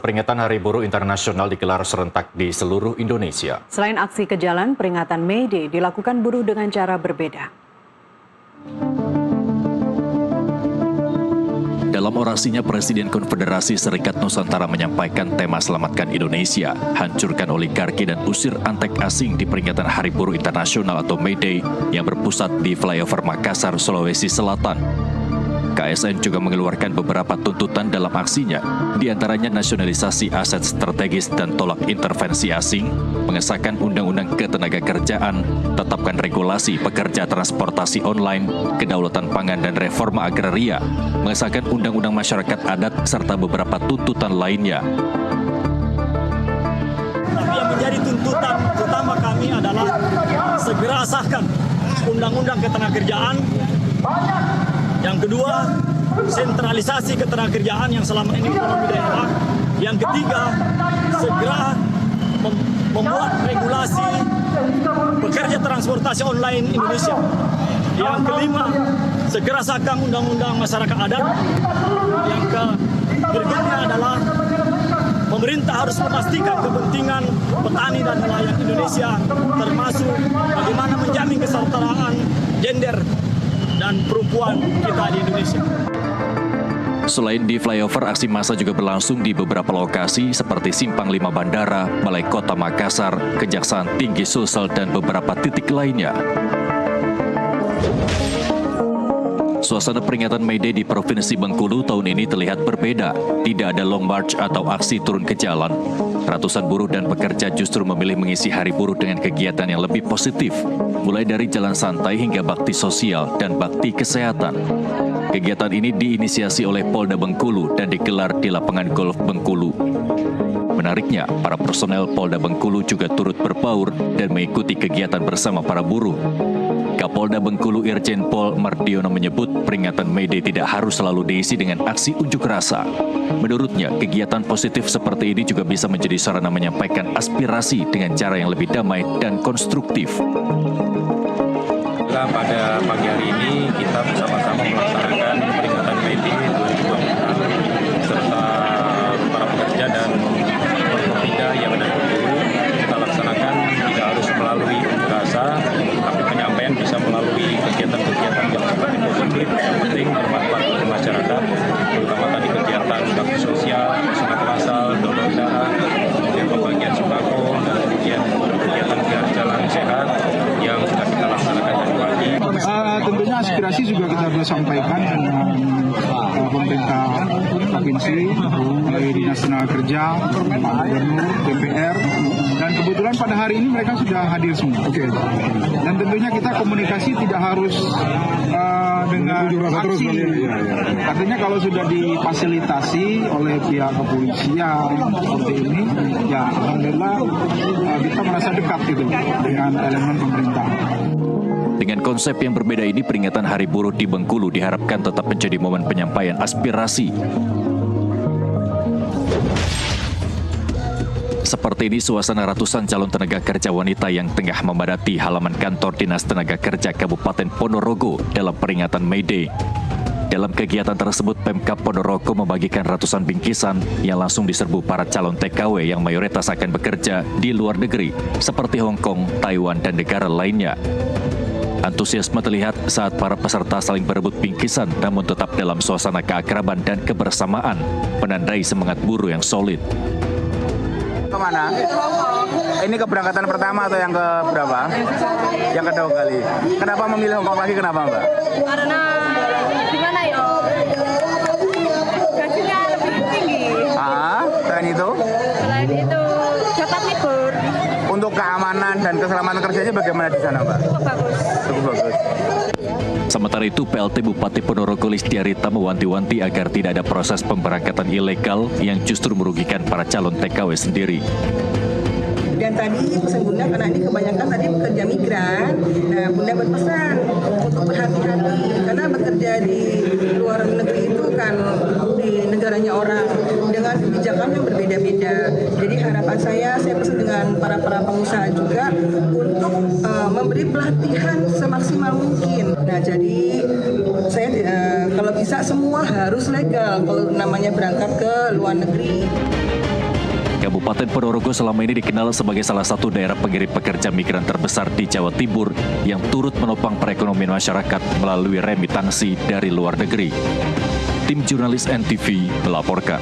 peringatan Hari Buruh Internasional digelar serentak di seluruh Indonesia. Selain aksi ke jalan, peringatan May Day dilakukan buruh dengan cara berbeda. Dalam orasinya, Presiden Konfederasi Serikat Nusantara menyampaikan tema Selamatkan Indonesia, hancurkan oligarki dan usir antek asing di peringatan Hari Buruh Internasional atau May Day yang berpusat di Flyover Makassar, Sulawesi Selatan. KSN juga mengeluarkan beberapa tuntutan dalam aksinya, diantaranya nasionalisasi aset strategis dan tolak intervensi asing, mengesahkan Undang-Undang Ketenagakerjaan, tetapkan regulasi pekerja transportasi online, kedaulatan pangan dan reforma agraria, mengesahkan Undang-Undang Masyarakat Adat, serta beberapa tuntutan lainnya. Tapi yang menjadi tuntutan utama kami adalah segera sahkan Undang-Undang Ketenagakerjaan. Yang kedua, sentralisasi ketenagakerjaan yang selama ini di daerah. Yang ketiga, segera membuat regulasi pekerja transportasi online Indonesia. Yang kelima, segera sahkan Undang-Undang Masyarakat Adat. Yang berikutnya adalah pemerintah harus memastikan kepentingan petani dan nelayan Indonesia, termasuk bagaimana menjamin kesetaraan gender dan perempuan kita di Indonesia. Selain di flyover, aksi massa juga berlangsung di beberapa lokasi seperti Simpang 5 Bandara, Balai Kota Makassar, Kejaksaan Tinggi Sulsel, dan beberapa titik lainnya. Suasana peringatan May Day di Provinsi Bengkulu tahun ini terlihat berbeda. Tidak ada long march atau aksi turun ke jalan. Ratusan buruh dan pekerja justru memilih mengisi Hari Buruh dengan kegiatan yang lebih positif, mulai dari jalan santai hingga bakti sosial dan bakti kesehatan. Kegiatan ini diinisiasi oleh Polda Bengkulu dan digelar di lapangan golf Bengkulu. Menariknya, para personel Polda Bengkulu juga turut berbaur dan mengikuti kegiatan bersama para buruh. Kapolda Bengkulu Irjen Pol Mardiono menyebut peringatan May Day tidak harus selalu diisi dengan aksi unjuk rasa. Menurutnya, kegiatan positif seperti ini juga bisa menjadi sarana menyampaikan aspirasi dengan cara yang lebih damai dan konstruktif. Pada pagi hari ini kita bersama-sama melaksanakan peringatan May Day 2026 serta para pekerja dan pekerja yang ada di Bengkulu. Kita laksanakan tidak harus melalui unjuk rasa, tapi penyampaian bisa melalui kegiatan-kegiatan yang seperti positif, yang penting bermanfaat bagi masyarakat, terutama tadi kegiatan bakti sosial, sunat masal, donor darah, kemudian pembagian sembako, dan kemudian kegiatan jalan sehat yang sudah kita laksanakan dari pagi. Tentunya aspirasi juga kita sudah sampaikan dengan pemerintah provinsi, melalui Dinas Tenaga Kerja, Gubernur, DPR, dan kebetulan pada hari ini mereka sudah hadir semua. Dan tentunya kita komunikasi tidak harus dengan aksi. Artinya kalau sudah difasilitasi oleh pihak kepolisian seperti ini, ya alhamdulillah kita merasa dekat gitu dengan elemen pemerintah. Dengan konsep yang berbeda ini, peringatan Hari Buruh di Bengkulu diharapkan tetap menjadi momen penyampaian aspirasi. Seperti ini suasana ratusan calon tenaga kerja wanita yang tengah memadati halaman kantor Dinas Tenaga Kerja Kabupaten Ponorogo dalam peringatan May Day. Dalam kegiatan tersebut, Pemkab Ponorogo membagikan ratusan bingkisan yang langsung diserbu para calon TKW yang mayoritas akan bekerja di luar negeri, seperti Hong Kong, Taiwan, dan negara lainnya. Antusiasme terlihat saat para peserta saling berebut bingkisan, namun tetap dalam suasana keakraban dan kebersamaan, menandai semangat buruh yang solid. Kemana? Ini keberangkatan pertama atau yang ke berapa? Yang kedua kali. Kenapa memilih Hong Kong lagi? Kenapa, Mbak? Karena gimana ya? Gajinya lebih tinggi. Selain itu? Selain itu dapat libur. Untuk keamanan dan keselamatan kerjanya bagaimana di sana, Mbak? Cukup bagus. Sementara itu, PLT Bupati Ponorogo Listiarita mewanti-wanti agar tidak ada proses pemberangkatan ilegal yang justru merugikan para calon TKW sendiri. Dan tadi pesan Bunda, karena ini kebanyakan tadi pekerja migran, nah Bunda berpesan untuk berhati-hati karena bekerja di luar negeri itu kan di negaranya orang dengan kebijakan yang berbeda-beda. Jadi harapan saya pesan dengan para pengusaha juga untuk memberi pelatihan semaksimal mungkin. Nah jadi saya kalau bisa semua harus legal kalau namanya berangkat ke luar negeri. Kabupaten Ponorogo selama ini dikenal sebagai salah satu daerah pengirim pekerja migran terbesar di Jawa Timur yang turut menopang perekonomian masyarakat melalui remitansi dari luar negeri. Tim jurnalis NTV melaporkan.